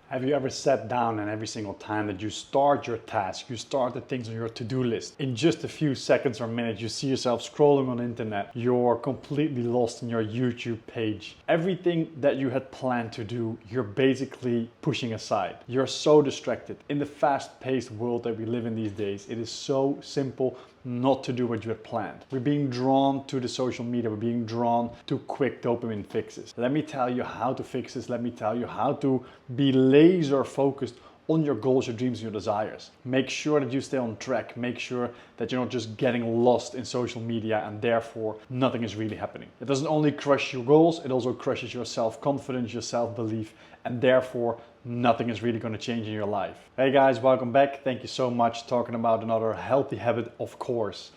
Have you ever sat down and every single time that you start your task, you start the things on your to-do list, in just a few seconds or minutes, you see yourself scrolling on the internet, you're completely lost in your YouTube page. Everything that you had planned to do, you're basically pushing aside. You're so distracted. In the fast-paced world that we live in these days, it is so simple not to do what you had planned. We're being drawn to the social media, we're being drawn to quick dopamine fixes. Let me tell you how to fix this. Let me tell you how to be laser focused on your goals, your dreams, and your desires. Make sure that you stay on track. Make sure that you're not just getting lost in social media and therefore nothing is really happening. It doesn't only crush your goals, it also crushes your self-confidence, your self-belief, and therefore nothing is really going to change in your life. Hey guys, welcome back. Thank you so much. Talking about another healthy habit, of course.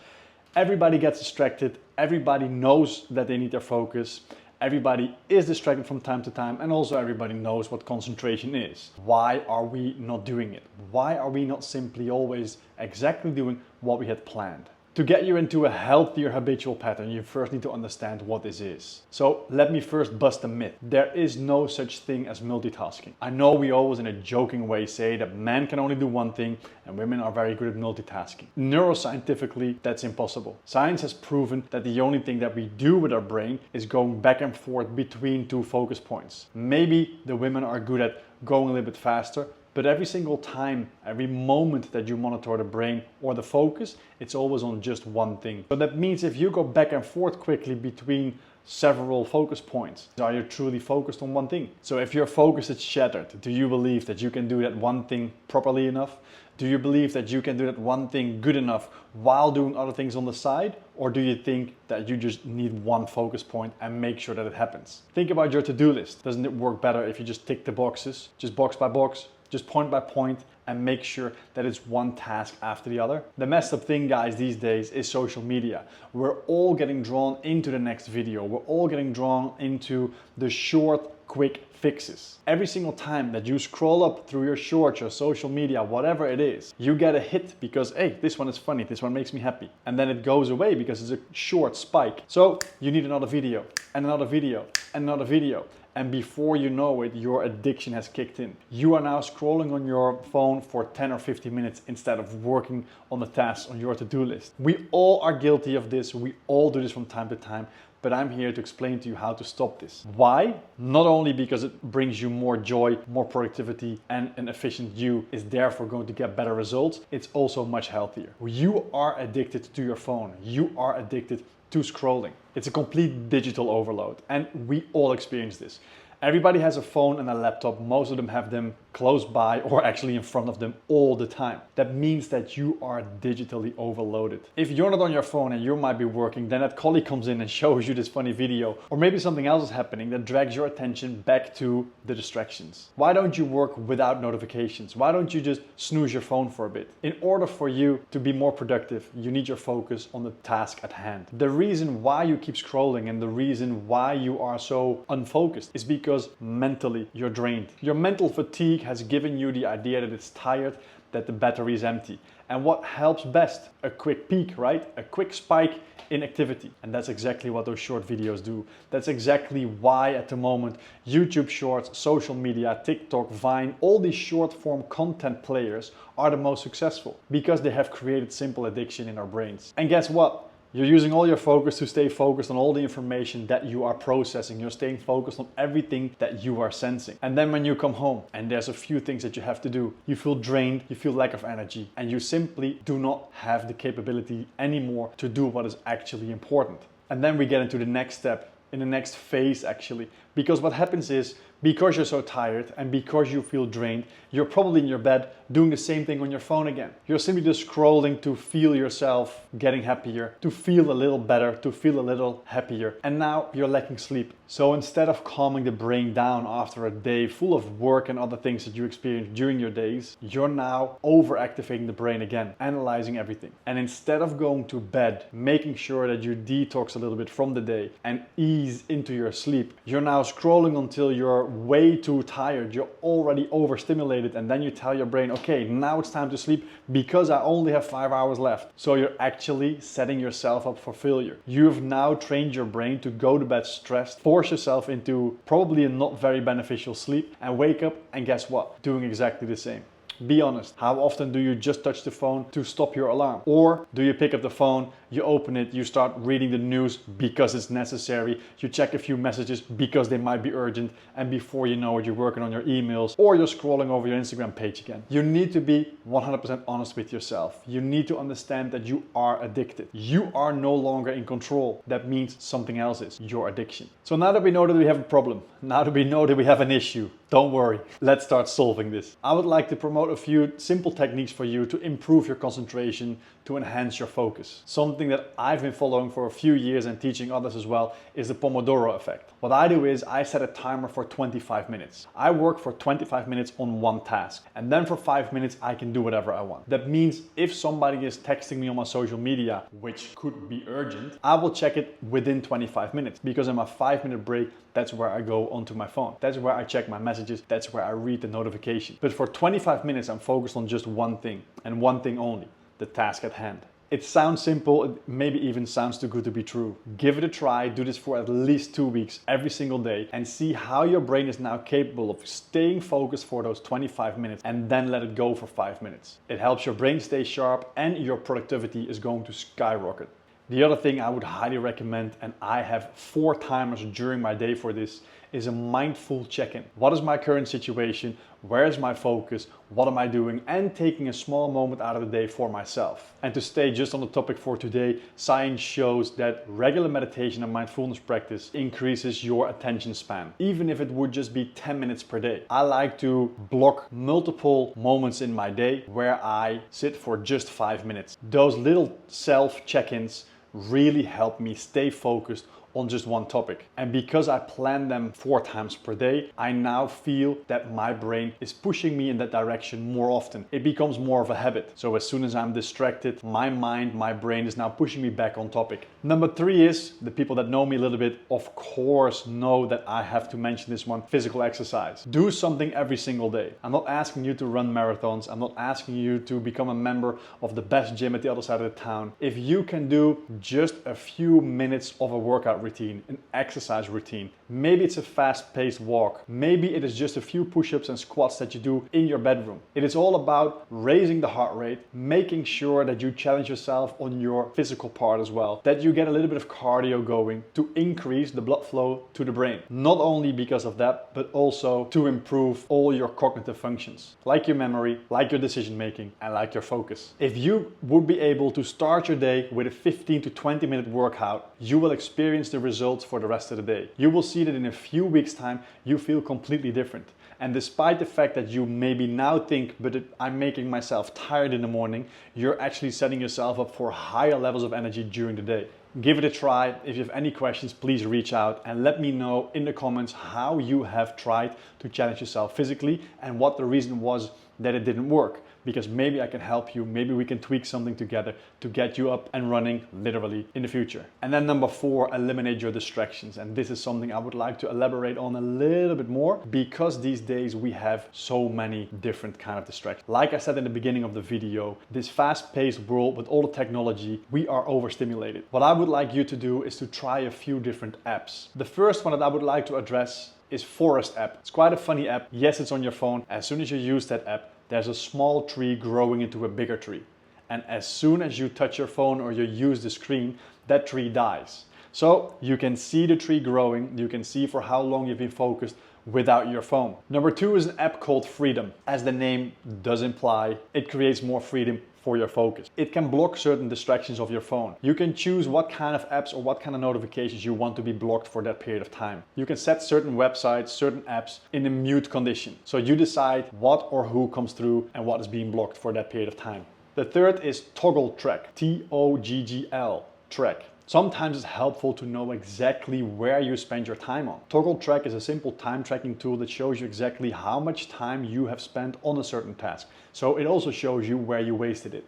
Everybody gets distracted. Everybody knows that they need their focus. Everybody is distracted from time to time, and also everybody knows what concentration is. Why are we not doing it? Why are we not simply always exactly doing what we had planned? To get you into a healthier habitual pattern, you first need to understand what this is. So let me first bust a myth. There is no such thing as multitasking. I know we always in a joking way say that men can only do one thing and women are very good at multitasking. Neuroscientifically, that's impossible. Science has proven that the only thing that we do with our brain is going back and forth between two focus points. Maybe the women are good at going a little bit faster, but every single time, every moment that you monitor the brain or the focus, it's always on just one thing. So that means if you go back and forth quickly between several focus points, are you truly focused on one thing? So if your focus is shattered, do you believe that you can do that one thing properly enough? Do you believe that you can do that one thing good enough while doing other things on the side? Or do you think that you just need one focus point and make sure that it happens? Think about your to-do list. Doesn't it work better if you just tick the boxes, just box by box? Just point by point, and make sure that it's one task after the other. The messed up thing, guys, these days is social media. We're all getting drawn into the next video. We're all getting drawn into the short, quick fixes. Every single time that you scroll up through your shorts, your social media, whatever it is, you get a hit because, hey, this one is funny, this one makes me happy. And then it goes away because it's a short spike. So you need another video, and another video, and another video. And before you know it, your addiction has kicked in. You are now scrolling on your phone for 10 or 15 minutes instead of working on the tasks on your to-do list. We all are guilty of this. We all do this from time to time. But I'm here to explain to you how to stop this. Why? Not only because it brings you more joy, more productivity, and an efficient you is therefore going to get better results, it's also much healthier. You are addicted to your phone. You are addicted to scrolling. It's a complete digital overload, and we all experience this. Everybody has a phone and a laptop. Most of them have them close by or actually in front of them all the time. That means that you are digitally overloaded. If you're not on your phone and you might be working, then that colleague comes in and shows you this funny video, or maybe something else is happening that drags your attention back to the distractions. Why don't you work without notifications? Why don't you just snooze your phone for a bit? In order for you to be more productive, you need your focus on the task at hand. The reason why you keep scrolling and the reason why you are so unfocused is because mentally you're drained. Your mental fatigue has given you the idea that it's tired, that the battery is empty. And what helps best? A quick peak, right? A quick spike in activity. And that's exactly what those short videos do. That's exactly why at the moment YouTube Shorts, social media, TikTok, Vine, all these short form content players are the most successful because they have created simple addiction in our brains. And guess what? You're using all your focus to stay focused on all the information that you are processing. You're staying focused on everything that you are sensing. And then when you come home and there's a few things that you have to do, you feel drained, you feel lack of energy, and you simply do not have the capability anymore to do what is actually important. And then we get into the next step, in the next phase actually. Because what happens is, because you're so tired and because you feel drained, you're probably in your bed doing the same thing on your phone again. You're simply just scrolling to feel yourself getting happier, to feel a little better, to feel a little happier. And now you're lacking sleep. So instead of calming the brain down after a day full of work and other things that you experience during your days, you're now overactivating the brain again, analyzing everything. And instead of going to bed, making sure that you detox a little bit from the day and ease into your sleep, you're now scrolling until you're way too tired, you're already overstimulated, and then you tell your brain, okay, now it's time to sleep because I only have 5 hours left. So you're actually setting yourself up for failure. You've now trained your brain to go to bed stressed, forced force yourself into probably a not very beneficial sleep, and wake up and guess what? Doing exactly the same. Be honest, how often do you just touch the phone to stop your alarm? Or do you pick up the phone, you open it, you start reading the news because it's necessary, you check a few messages because they might be urgent, and before you know it, you're working on your emails or you're scrolling over your Instagram page again. You need to be 100% honest with yourself. You need to understand that you are addicted. You are no longer in control. That means something else is your addiction. So now that we know that we have a problem, now that we know that we have an issue, don't worry, let's start solving this. I would like to promote a few simple techniques for you to improve your concentration, to enhance your focus. Something that I've been following for a few years and teaching others as well is the Pomodoro effect. What I do is I set a timer for 25 minutes. I work for 25 minutes on one task, and then for 5 minutes I can do whatever I want. That means if somebody is texting me on my social media, which could be urgent, I will check it within 25 minutes, because in my 5-minute break, that's where I go onto my phone. That's where I check my messages. That's where I read the notification. But for 25 minutes, I'm focused on just one thing, and one thing only, the task at hand. It sounds simple, it maybe even sounds too good to be true. Give it a try, do this for at least 2 weeks, every single day, and see how your brain is now capable of staying focused for those 25 minutes and then let it go for 5 minutes. It helps your brain stay sharp and your productivity is going to skyrocket. The other thing I would highly recommend, and I have 4 timers during my day for this, is a mindful check-in. What is my current situation? Where is my focus? What am I doing? And taking a small moment out of the day for myself. And to stay just on the topic for today, science shows that regular meditation and mindfulness practice increases your attention span, even if it would just be 10 minutes per day. I like to block multiple moments in my day where I sit for just 5 minutes. Those little self check-ins really help me stay focused on just one topic. And because I plan them 4 times per day, I now feel that my brain is pushing me in that direction more often. It becomes more of a habit. So as soon as I'm distracted, my mind, my brain is now pushing me back on topic. Number 3 is, the people that know me a little bit, of course, know that I have to mention this one, physical exercise. Do something every single day. I'm not asking you to run marathons. I'm not asking you to become a member of the best gym at the other side of the town. If you can do just a few minutes of a workout routine, an exercise routine. Maybe it's a fast-paced walk. Maybe it is just a few push-ups and squats that you do in your bedroom. It is all about raising the heart rate, making sure that you challenge yourself on your physical part as well, that you get a little bit of cardio going to increase the blood flow to the brain. Not only because of that, but also to improve all your cognitive functions, like your memory, like your decision making, and like your focus. If you would be able to start your day with a 15 to 20 minute workout, you will experience the results for the rest of the day. You will see that in a few weeks' time, you feel completely different. And despite the fact that you maybe now think, but I'm making myself tired in the morning, you're actually setting yourself up for higher levels of energy during the day. Give it a try. If you have any questions, please reach out and let me know in the comments how you have tried to challenge yourself physically and what the reason was that it didn't work. Because maybe I can help you, maybe we can tweak something together to get you up and running literally in the future. And then number 4, eliminate your distractions. And this is something I would like to elaborate on a little bit more, because these days we have so many different kind of distractions. Like I said in the beginning of the video, this fast-paced world with all the technology, we are overstimulated. What I would like you to do is to try a few different apps. The first one that I would like to address is Forest app. It's quite a funny app. Yes, it's on your phone. As soon as you use that app, there's a small tree growing into a bigger tree. And as soon as you touch your phone or you use the screen, that tree dies. So you can see the tree growing, you can see for how long you've been focused without your phone. Number 2 is an app called Freedom. As the name does imply, it creates more freedom for your focus. It can block certain distractions of your phone. You can choose what kind of apps or what kind of notifications you want to be blocked for that period of time. You can set certain websites, certain apps in a mute condition. So you decide what or who comes through and what is being blocked for that period of time. The third is Toggl track, Toggl track. Sometimes it's helpful to know exactly where you spend your time on. Toggl track is a simple time tracking tool that shows you exactly how much time you have spent on a certain task. So it also shows you where you wasted it.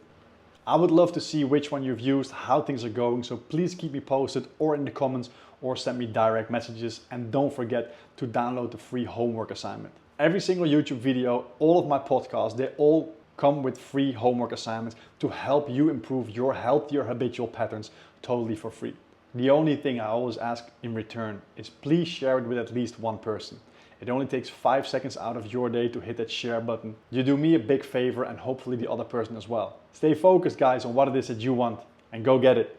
I would love to see which one you've used, how things are going, so please keep me posted or in the comments or send me direct messages, and don't forget to download the free homework assignment. Every single YouTube video, all of my podcasts, they all come with free homework assignments to help you improve your healthier habitual patterns totally for free. The only thing I always ask in return is please share it with at least one person. It only takes 5 seconds out of your day to hit that share button. You do me a big favor and hopefully the other person as well. Stay focused guys on what it is that you want and go get it.